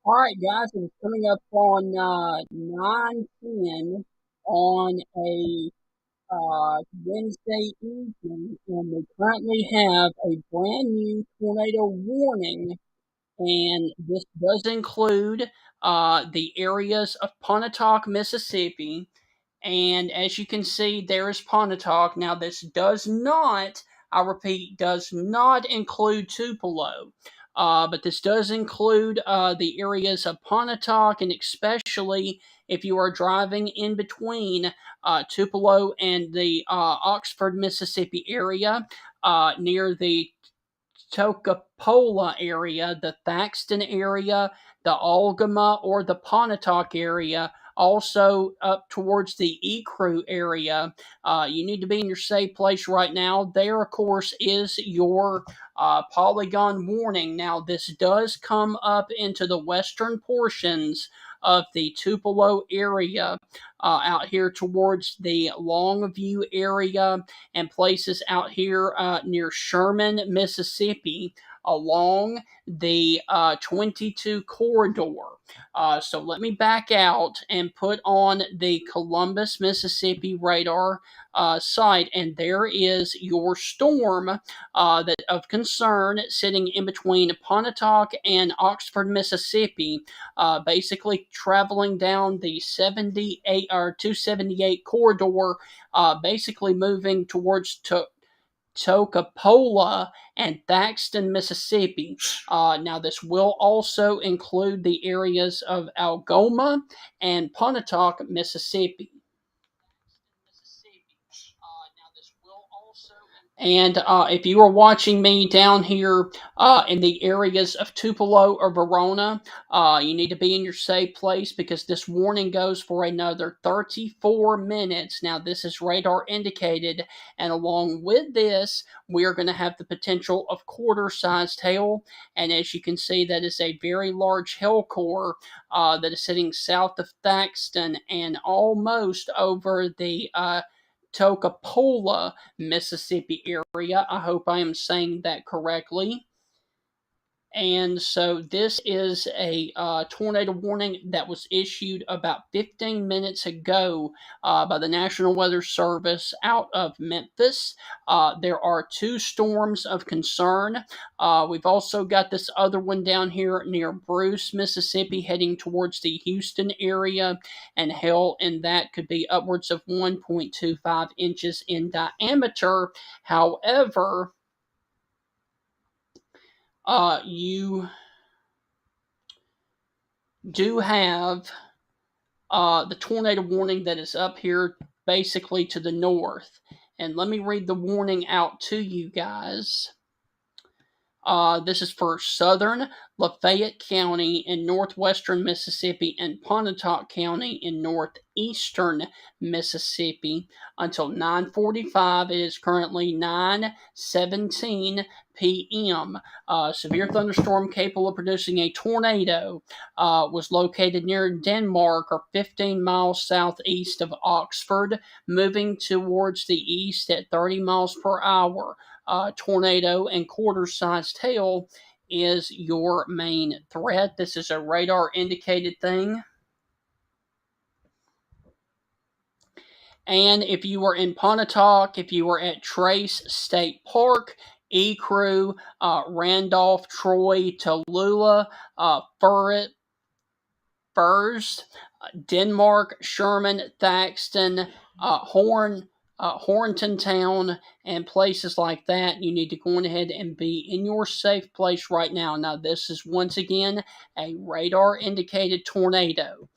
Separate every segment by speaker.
Speaker 1: All right, guys, it's coming up on 9:10 on a Wednesday evening, and we currently have a brand new tornado warning, and this does include the areas of Pontotoc, Mississippi, and as you can see, there is Pontotoc. Now, this does not, I repeat, does not include Tupelo. But this does include the areas of Pontotoc, and especially if you are driving in between Tupelo and the Oxford, Mississippi area near the Tocopola area, the Thaxton area, the Algama or the Pontotoc area, also up towards the Ecru area. You need to be in your safe place right now. There, of course, is your polygon warning. Now, this does come up into the western portions of the Tupelo area, out here towards the Longview area and places out here near Sherman, Mississippi, along the 22 corridor. So let me back out and put on the Columbus, Mississippi radar site, and there is your storm that of concern sitting in between Pontotoc and Oxford, Mississippi, basically traveling down the 78 or 278 corridor, basically moving towards Tocopola and Thaxton, Mississippi. Now, this will also include the areas of Algoma and Pontotoc, Mississippi. And if you are watching me down here in the areas of Tupelo or Verona, you need to be in your safe place because this warning goes for another 34 minutes. Now, this is radar indicated, and along with this, we are going to have the potential of quarter-sized hail. And as you can see, that is a very large hail core that is sitting south of Thaxton and almost over the Tocopola, Mississippi area. I hope I am saying that correctly. And so this is a tornado warning that was issued about 15 minutes ago by the National Weather Service out of Memphis. There are two storms of concern. We've also got this other one down here near Bruce, Mississippi, heading towards the Houston area, and hail in that could be upwards of 1.25 inches in diameter. However, you do have the tornado warning that is up here basically to the north. And let me read the warning out to you guys. This is for southern Lafayette County in northwestern Mississippi and Pontotoc County in northeastern Mississippi until 9:45. It is currently 9:17 p.m. Severe thunderstorm capable of producing a tornado was located near Denmark or 15 miles southeast of Oxford, moving towards the east at 30 miles per hour. Tornado and quarter-sized hail is your main threat. This is a radar indicated thing. And if you are in Pontotoc, if you are at Trace State Park, Ecru, Randolph, Troy, Tallulah, Furs, Denmark, Sherman, Thaxton, Hornton Town, and places like that, you need to go ahead and be in your safe place right now. Now, this is once again a radar indicated tornado.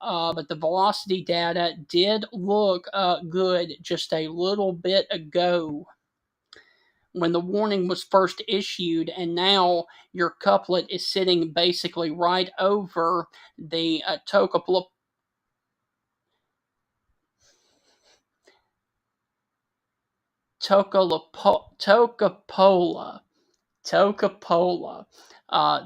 Speaker 1: But the velocity data did look good just a little bit ago when the warning was first issued, and now your couplet is sitting basically right over the Tocopola. Tocopola.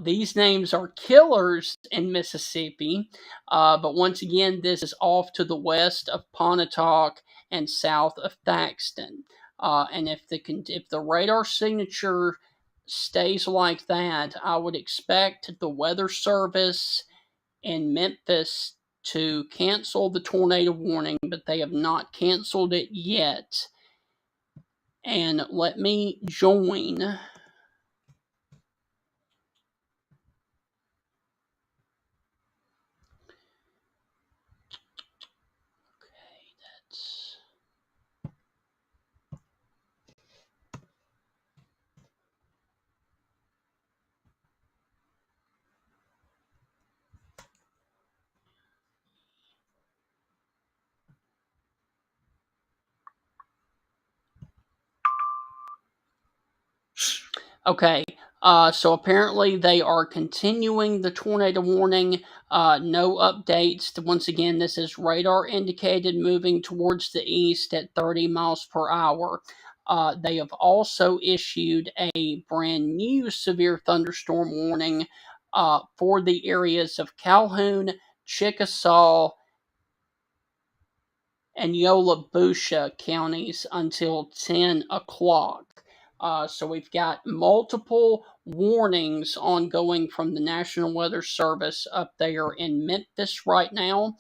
Speaker 1: These names are killers in Mississippi, but once again, this is off to the west of Pontotoc and south of Thaxton. And if the radar signature stays like that, I would expect the Weather Service in Memphis to cancel the tornado warning, but they have not canceled it yet. And let me join. That's okay. So apparently they are continuing the tornado warning. No updates. Once again, this is radar indicated moving towards the east at 30 miles per hour. They have also issued a brand new severe thunderstorm warning for the areas of Calhoun, Chickasaw, and Yolobusha counties until 10 o'clock. So we've got multiple warnings ongoing from the National Weather Service up there in Memphis right now.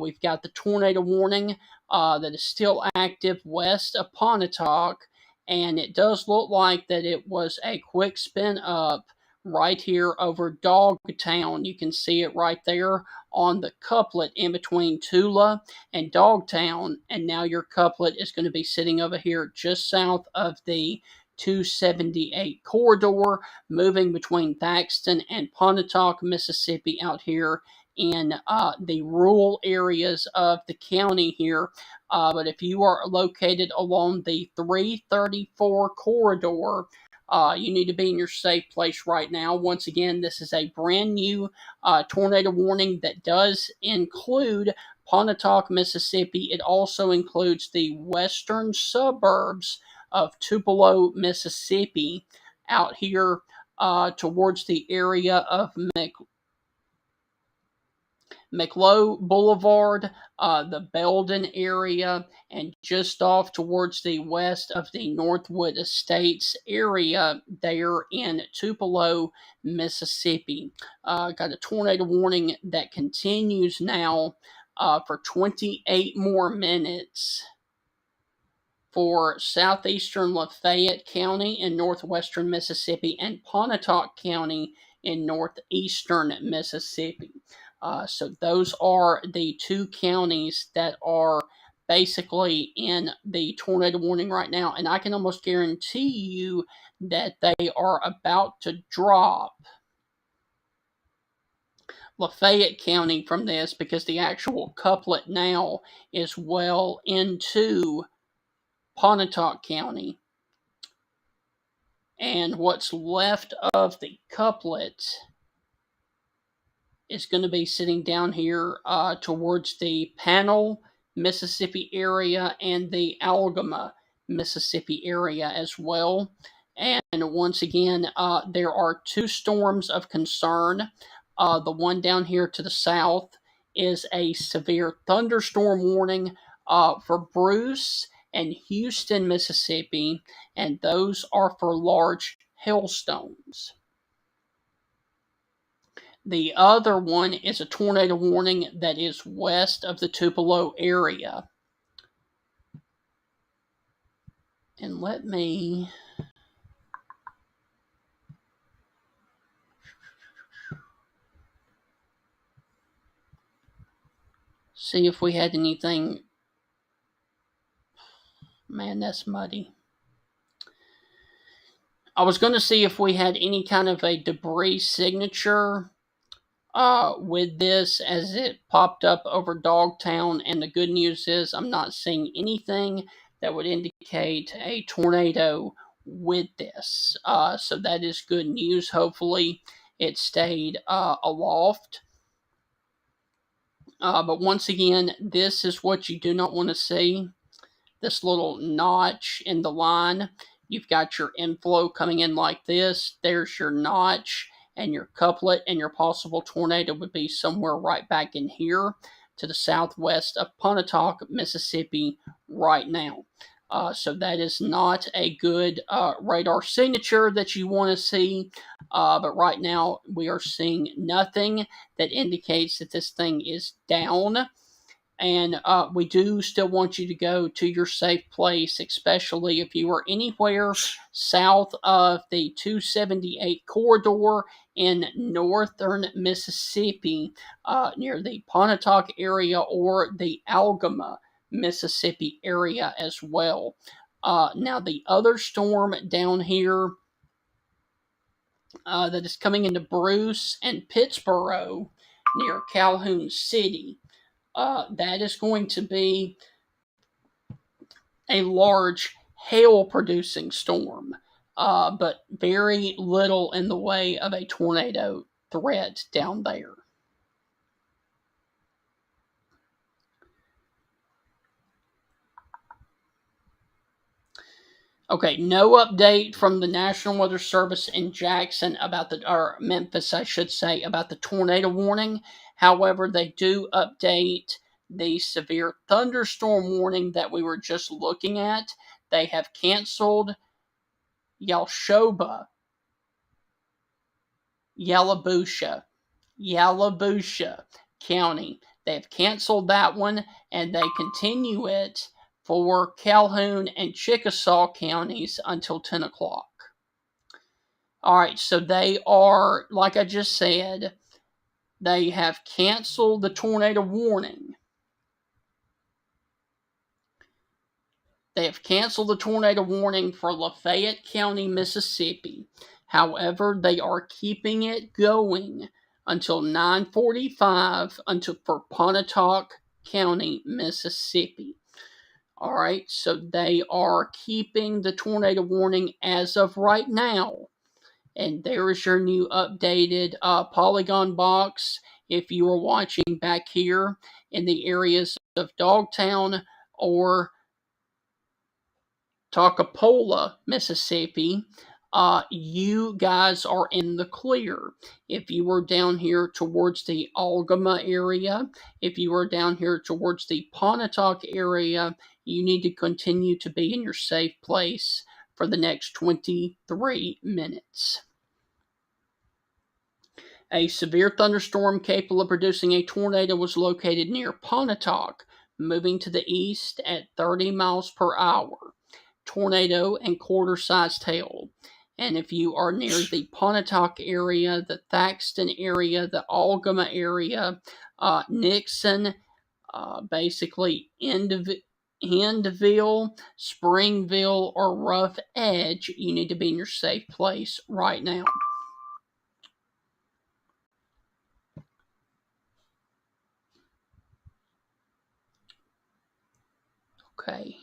Speaker 1: We've got the tornado warning that is still active west of Pontotoc, and it does look like that it was a quick spin up right here over Dogtown. You can see it right there on the couplet in between Tula and Dogtown, and now your couplet is going to be sitting over here just south of the 278 corridor, moving between Thaxton and Pontotoc, Mississippi, out here in the rural areas of the county here. But if you are located along the 334 corridor, you need to be in your safe place right now. Once again, this is a brand new tornado warning that does include Pontotoc, Mississippi. It also includes the western suburbs of Tupelo, Mississippi, out here towards the area of McLow Boulevard, the Belden area, and just off towards the west of the Northwood Estates area there in Tupelo, Mississippi. Got a tornado warning that continues now for 28 more minutes for southeastern Lafayette County in northwestern Mississippi and Pontotoc County in northeastern Mississippi. So those are the two counties that are basically in the tornado warning right now, and I can almost guarantee you that they are about to drop Lafayette County from this because the actual couplet now is well into Pontotoc County. And what's left of the couplet is going to be sitting down here towards the Panel, Mississippi area and the Algoma, Mississippi area as well. And once again, there are two storms of concern. The one down here to the south is a severe thunderstorm warning for Bruce and Houston, Mississippi, and those are for large hailstones. The other one is a tornado warning that is west of the Tupelo area. And let me see if we had anything. Man, that's muddy. I was going to see if we had any kind of a debris signature with this as it popped up over Dogtown, and the good news is I'm not seeing anything that would indicate a tornado with this. So that is good news. Hopefully, it stayed aloft. But once again, this is what you do not want to see. This little notch in the line. You've got your inflow coming in like this. There's your notch and your couplet, and your possible tornado would be somewhere right back in here to the southwest of Pontotoc, Mississippi right now. So that is not a good radar signature that you want to see. But right now we are seeing nothing that indicates that this thing is down. And we do still want you to go to your safe place, especially if you are anywhere south of the 278 corridor in northern Mississippi, near the Pontotoc area or the Algoma, Mississippi area as well. Now, the other storm down here that is coming into Bruce and Pittsboro near Calhoun City, that is going to be a large hail producing storm, but very little in the way of a tornado threat down there. Okay, no update from the National Weather Service in Jackson about or Memphis, I should say, about the tornado warning. However, they do update the severe thunderstorm warning that we were just looking at. They have canceled Yalshoba, Yalabusha County. They've canceled that one and they continue it for Calhoun and Chickasaw counties until 10 o'clock. All right, so they are, like I just said, they have canceled the tornado warning. They have canceled the tornado warning for Lafayette County, Mississippi. However, they are keeping it going until 9:45 until for Pontotoc County, Mississippi. All right, so they are keeping the tornado warning as of right now. And there is your new updated polygon box. If you are watching back here in the areas of Dogtown or Toccopola, Mississippi, you guys are in the clear. If you were down here towards the Algoma area, if you were down here towards the Pontotoc area, you need to continue to be in your safe place for the next 23 minutes. A severe thunderstorm capable of producing a tornado was located near Pontotoc, moving to the east at 30 miles per hour. Tornado and quarter-sized hail. And if you are near the Pontotoc area, the Thaxton area, the Algoma area, Nixon, basically Endville, Springville, or Rough Edge, you need to be in your safe place right now. Okay.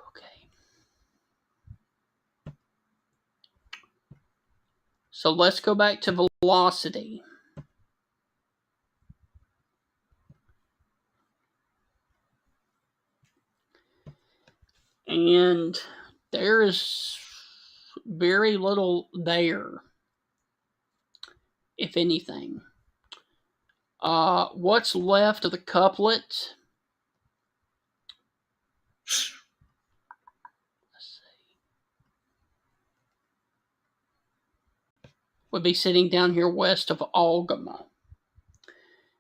Speaker 1: Okay. So let's go back to velocity. And there is very little there, if anything. What's left of the couplet? Would be sitting down here west of Algoma.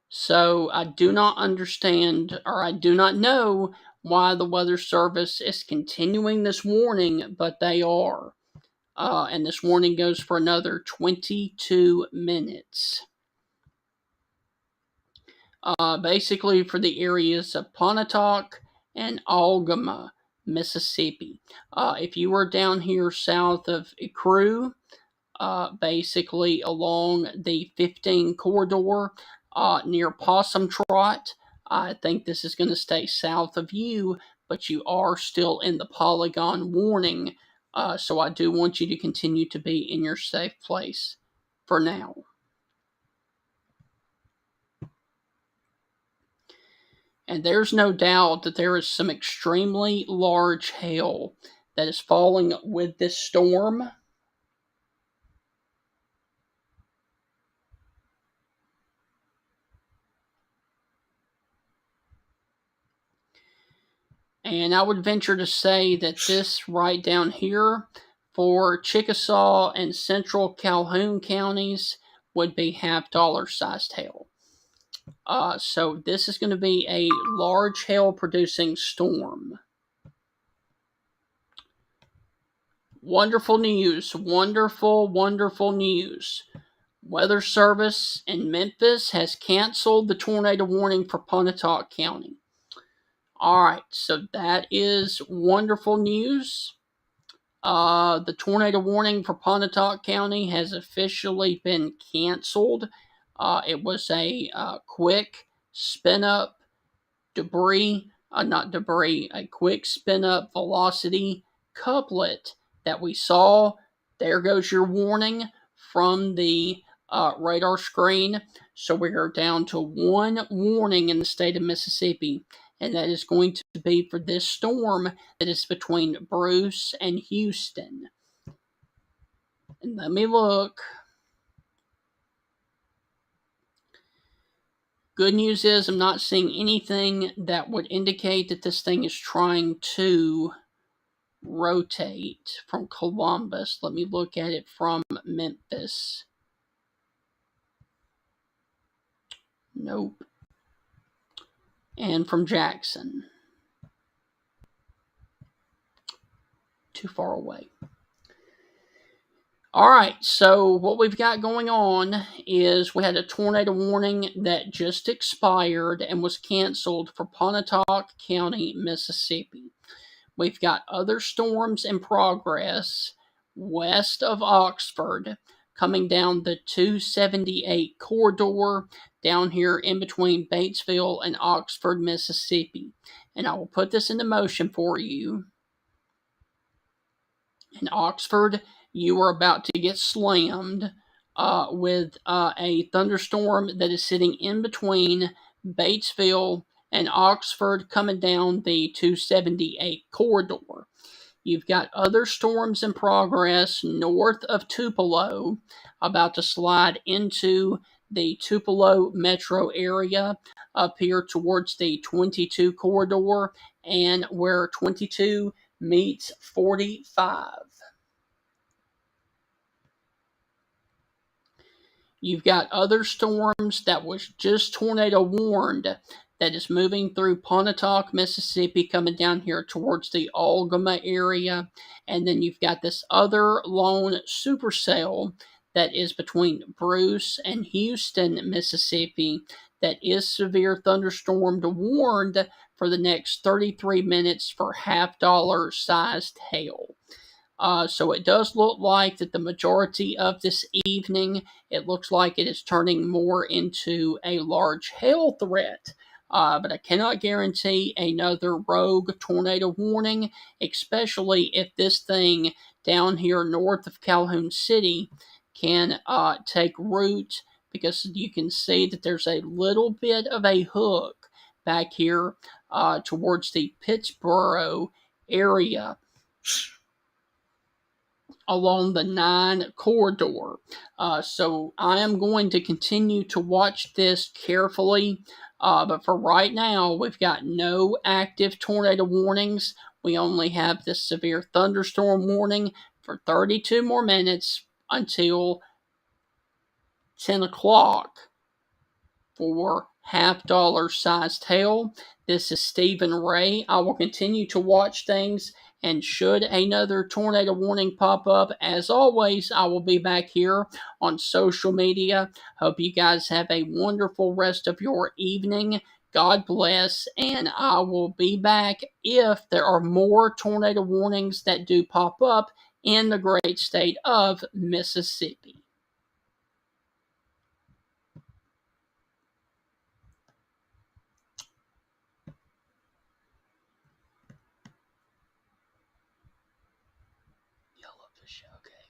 Speaker 1: So I do not understand, or I do not know why the Weather Service is continuing this warning, but they are. And this warning goes for another 22 minutes. Basically for the areas of Pontotoc and Algoma, Mississippi. If you were down here south of Ecru, basically along the 15 corridor near Possum Trot, I think this is going to stay south of you, but you are still in the polygon warning, so I do want you to continue to be in your safe place for now. And there's no doubt that there is some extremely large hail that is falling with this storm. And I would venture to say that this right down here for Chickasaw and central Calhoun counties would be half-dollar sized hail. So this is going to be a large hail producing storm. Wonderful news. Wonderful, wonderful news. Weather Service in Memphis has canceled the tornado warning for Pontotoc County. All right, so that is wonderful news. The tornado warning for Pontotoc County has officially been canceled. It was a quick spin up debris, not debris, a quick spin up velocity couplet that we saw. There goes your warning from the radar screen. So we are down to one warning in the state of Mississippi, and that is going to be for this storm that is between Bruce and Houston. And let me look. Good news is I'm not seeing anything that would indicate that this thing is trying to rotate from Columbus. Let me look at it from Memphis. Nope. And from Jackson. Too far away. All right, so what we've got going on is we had a tornado warning that just expired and was canceled for Pontotoc County, Mississippi. We've got other storms in progress west of Oxford, coming down the 278 corridor down here in between Batesville and Oxford, Mississippi. And I will put this into motion for you. In Oxford, you are about to get slammed with a thunderstorm that is sitting in between Batesville and Oxford coming down the 278 corridor. You've got other storms in progress north of Tupelo about to slide into the Tupelo metro area up here towards the 22 corridor and where 22 meets 45. You've got other storms that was just tornado warned that is moving through Pontotoc, Mississippi, coming down here towards the Algoma area. And then you've got this other lone supercell that is between Bruce and Houston, Mississippi, that is severe thunderstorm warned for the next 33 minutes for half-dollar sized hail. So it does look like that the majority of this evening, it looks like it is turning more into a large hail threat. But I cannot guarantee another rogue tornado warning, especially if this thing down here north of Calhoun City can take root, because you can see that there's a little bit of a hook back here towards the Pittsboro area along the 9 corridor. So I am going to continue to watch this carefully. But for right now, we've got no active tornado warnings. We only have this severe thunderstorm warning for 32 more minutes until 10 o'clock for half-dollar sized hail. This is Stephen Ray. I will continue to watch things, and should another tornado warning pop up, as always, I will be back here on social media. Hope you guys have a wonderful rest of your evening. God bless, and I will be back if there are more tornado warnings that do pop up in the great state of Mississippi. Y'all love this show, okay?